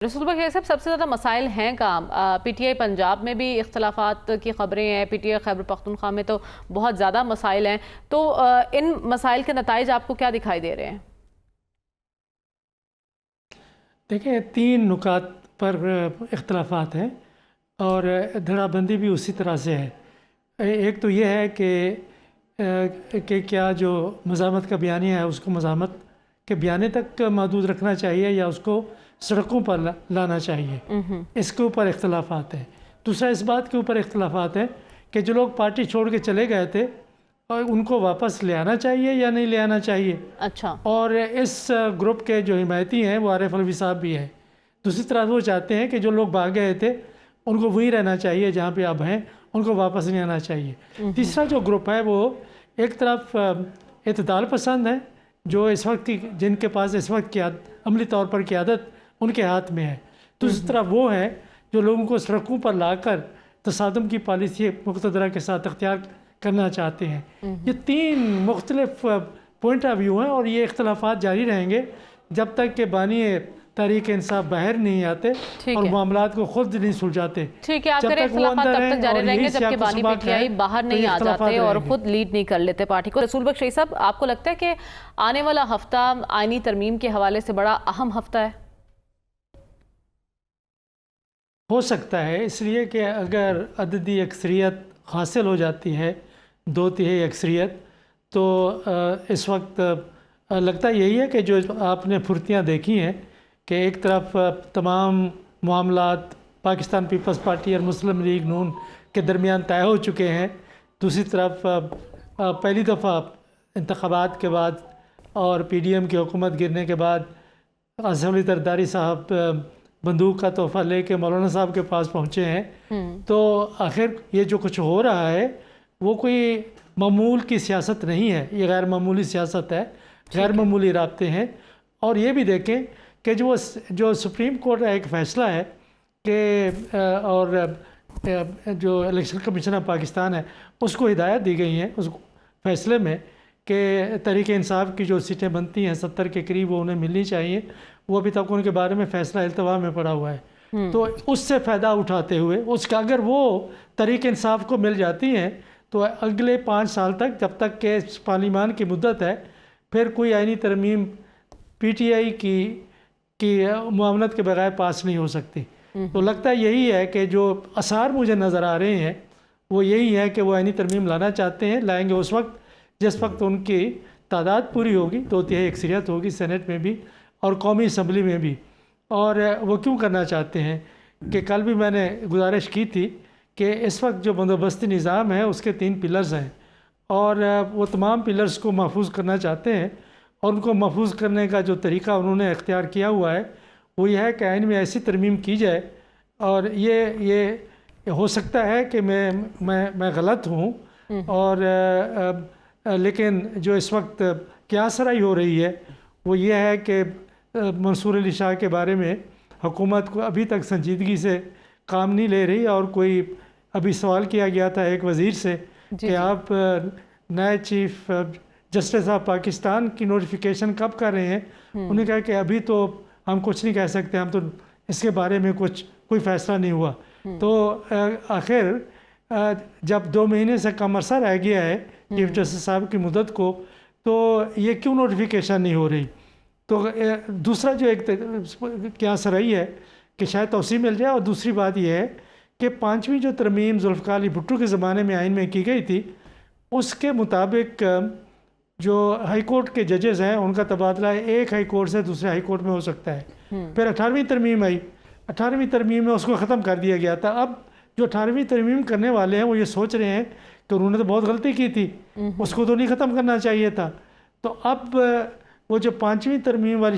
رسول بھائی صاحب سب سے زیادہ مسائل ہیں کام پی ٹی آئی پنجاب میں بھی اختلافات کی خبریں ہیں، P T I Khyber Pakhtunkhwa میں تو بہت زیادہ مسائل ہیں، تو ان مسائل کے نتائج آپ کو کیا دکھائی دے رہے ہیں؟ دیکھیں، 3 نکات پر اختلافات ہیں اور دھڑا بندی بھی اسی طرح سے ہے۔ ایک تو یہ ہے کہ کیا جو مزاحمت کا بیانیہ ہے اس کو مزاحمت کے بیانے تک محدود رکھنا چاہیے یا اس کو سڑکوں پر لانا چاہیے، اس کے اوپر اختلافات ہیں۔ دوسرا اس بات کے اوپر اختلافات ہیں کہ جو لوگ پارٹی چھوڑ کے چلے گئے تھے اور ان کو واپس لے آنا چاہیے یا نہیں لے آنا چاہیے۔ اچھا، اور اس گروپ کے جو حمایتی ہیں وہ عارف الوی صاحب بھی ہیں۔ دوسری طرف وہ چاہتے ہیں کہ جو لوگ بھاگ گئے تھے ان کو وہیں رہنا چاہیے جہاں پہ اب ہیں، ان کو واپس نہیں آنا چاہیے۔ تیسرا جو گروپ ہے وہ ایک طرف اعتدال پسند ہے، جو اس وقت کی جن کے پاس اس وقت کی عملی طور پر قیادت ان کے ہاتھ میں ہے۔ دوسری طرف وہ ہے جو لوگوں کو سڑکوں پر لا کر تصادم کی پالیسی مقتدرہ کے ساتھ اختیار کرنا چاہتے ہیں۔ یہ 3 مختلف پوائنٹ آف ویو ہیں اور یہ اختلافات جاری رہیں گے جب تک کہ بانی تحریک انصاف باہر نہیں آتے اور معاملات کو خود نہیں سلجھاتے۔ ٹھیک ہے، آپ کہہ رہے اختلافات تب تک جاری رہیں گے جب کہ بانی پی ٹی آئی باہر نہیں آ جاتے اور خود لیڈ نہیں کر لیتے پارٹی کو۔ رسول بخش صاحب، آپ کو لگتا ہے کہ آنے والا ہفتہ آئینی ترمیم کے حوالے سے بڑا اہم ہفتہ ہے؟ ہو سکتا ہے، اس لیے کہ اگر عددی اکثریت حاصل ہو جاتی ہے، 2/3 اکثریت، تو اس وقت لگتا یہی ہے کہ جو آپ نے پھرتیاں دیکھی ہیں کہ ایک طرف تمام معاملات پاکستان پیپلز پارٹی اور مسلم لیگ نون کے درمیان طے ہو چکے ہیں، دوسری طرف پہلی دفعہ انتخابات کے بعد اور پی ڈی ایم کی حکومت گرنے کے بعد آصف علی زرداری صاحب بندوق کا تحفہ لے کے مولانا صاحب کے پاس پہنچے ہیں، تو آخر یہ جو کچھ ہو رہا ہے وہ کوئی معمول کی سیاست نہیں ہے، یہ غیر معمولی سیاست ہے، غیر معمولی رابطے ہیں۔ اور یہ بھی دیکھیں کہ جو سپریم کورٹ کا ایک فیصلہ ہے کہ اور جو الیکشن کمیشن آف پاکستان ہے اس کو ہدایت دی گئی ہیں اس فیصلے میں کہ تحریک انصاف کی جو سیٹیں بنتی ہیں 70 کے قریب وہ انہیں ملنی چاہیے، وہ ابھی تک ان کے بارے میں فیصلہ التوا میں پڑا ہوا ہے۔ تو اس سے فائدہ اٹھاتے ہوئے اس کا اگر وہ تحریک انصاف کو مل جاتی ہیں تو اگلے 5 سال تک جب تک کہ پارلیمان کی مدت ہے پھر کوئی آئینی ترمیم پی ٹی آئی کی معاونت کے بغیر پاس نہیں ہو سکتی۔ تو لگتا یہی ہے کہ جو آثار مجھے نظر آ رہے ہیں وہ یہی ہے کہ وہ آئینی ترمیم لانا چاہتے ہیں، لائیں گے اس وقت جس وقت ان کی تعداد پوری ہوگی، 2/3 اکثریت ہوگی سینٹ میں بھی اور قومی اسمبلی میں بھی۔ اور وہ کیوں کرنا چاہتے ہیں کہ کل بھی میں نے گزارش کی تھی کہ اس وقت جو بندوبستی نظام ہے اس کے 3 پلرز ہیں اور وہ تمام پلرز کو محفوظ کرنا چاہتے ہیں، اور ان کو محفوظ کرنے کا جو طریقہ انہوں نے اختیار کیا ہوا ہے وہ یہ ہے کہ آئین میں ایسی ترمیم کی جائے، اور یہ ہو سکتا ہے کہ میں غلط ہوں، اور لیکن جو اس وقت قیاس سرائی ہو رہی ہے وہ یہ ہے کہ منصور علی شاہ کے بارے میں حکومت کو ابھی تک سنجیدگی سے کام نہیں لے رہی، اور کوئی ابھی سوال کیا گیا تھا ایک وزیر سے کہ آپ نئے چیف جسٹس آف پاکستان کی نوٹیفیکیشن کب کر رہے ہیں؟ انہوں نے کہا کہ ابھی تو ہم کچھ نہیں کہہ سکتے، ہم تو اس کے بارے میں کوئی فیصلہ نہیں ہوا۔ تو آخر جب 2 مہینے سے کم عرصہ رہ گیا ہے چیف جسٹس صاحب کی مدت کو، تو یہ کیوں نوٹیفیکیشن نہیں ہو رہی؟ تو دوسرا جو ایک قیاس رہی ہے کہ شاید توسیع مل جائے، اور دوسری بات یہ ہے کہ 5ویں جو ترمیم ذوالفقار علی بھٹو کے زمانے میں آئین میں کی گئی تھی اس کے مطابق جو ہائی کورٹ کے ججز ہیں ان کا تبادلہ ایک ہائی کورٹ سے دوسرے ہائی کورٹ میں ہو سکتا ہے۔ پھر 18ویں ترمیم آئی، 18ویں ترمیم میں اس کو ختم کر دیا گیا تھا۔ اب جو 18ویں ترمیم کرنے والے ہیں وہ یہ سوچ رہے ہیں کہ انہوں نے تو بہت غلطی کی تھی، اس کو تو نہیں ختم کرنا چاہیے تھا۔ تو اب وہ جو 5ویں ترمیم والی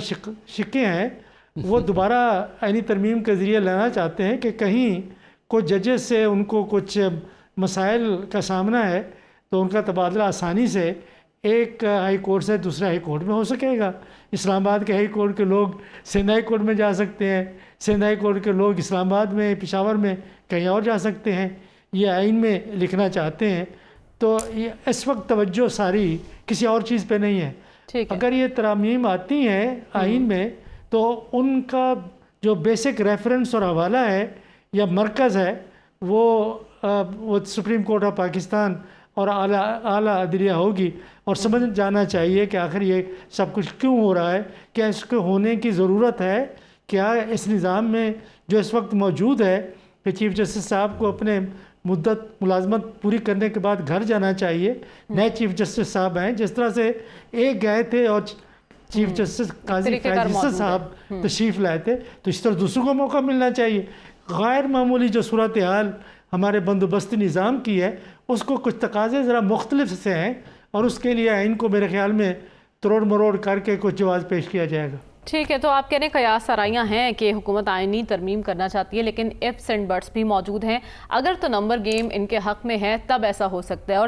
شکیں ہیں وہ دوبارہ آئینی ترمیم کے ذریعے لانا چاہتے ہیں کہ کہیں کوئی ججز سے ان کو کچھ مسائل کا سامنا ہے تو ان کا تبادلہ آسانی سے ایک ہائی کورٹ سے دوسرے ہائی کورٹ میں ہو سکے گا۔ اسلام آباد کے ہائی کورٹ کے لوگ سندھ ہائی کورٹ میں جا سکتے ہیں، سندھ ہائی کورٹ کے لوگ اسلام آباد میں، پشاور میں کہیں اور جا سکتے ہیں، یہ آئین میں لکھنا چاہتے ہیں۔ تو اس وقت توجہ ساری کسی اور چیز پہ نہیں ہے۔ اگر یہ ترامیم آتی ہیں آئین میں تو ان کا جو بیسک ریفرنس اور حوالہ ہے یا مرکز ہے وہ سپریم کورٹ آف پاکستان اور اعلیٰ عدلیہ ہوگی، اور سمجھ جانا چاہیے کہ آخر یہ سب کچھ کیوں ہو رہا ہے، کیا اس کے ہونے کی ضرورت ہے، کیا اس نظام میں جو اس وقت موجود ہے کہ چیف جسٹس صاحب کو اپنے مدت ملازمت پوری کرنے کے بعد گھر جانا چاہیے، نئے چیف جسٹس صاحب ہیں، جس طرح سے ایک گئے تھے اور چیف جسٹس قاضی فیض صاحب تشریف لائے تھے، تو اس طرح دوسروں کو موقع ملنا چاہیے۔ غیر معمولی جو صورتحال ہمارے بندوبستی نظام کی ہے اس کو کچھ تقاضے ذرا مختلف سے ہیں، اور اس کے لیے آئین کو میرے خیال میں تروڑ مروڑ کر کے کچھ جواز پیش کیا جائے گا۔ ٹھیک ہے، تو آپ کہنے قیاس آرائیاں ہیں کہ حکومت آئینی ترمیم کرنا چاہتی ہے، لیکن ifs اینڈ بٹس بھی موجود ہیں۔ اگر تو نمبر گیم ان کے حق میں ہے تب ایسا ہو سکتا ہے، اور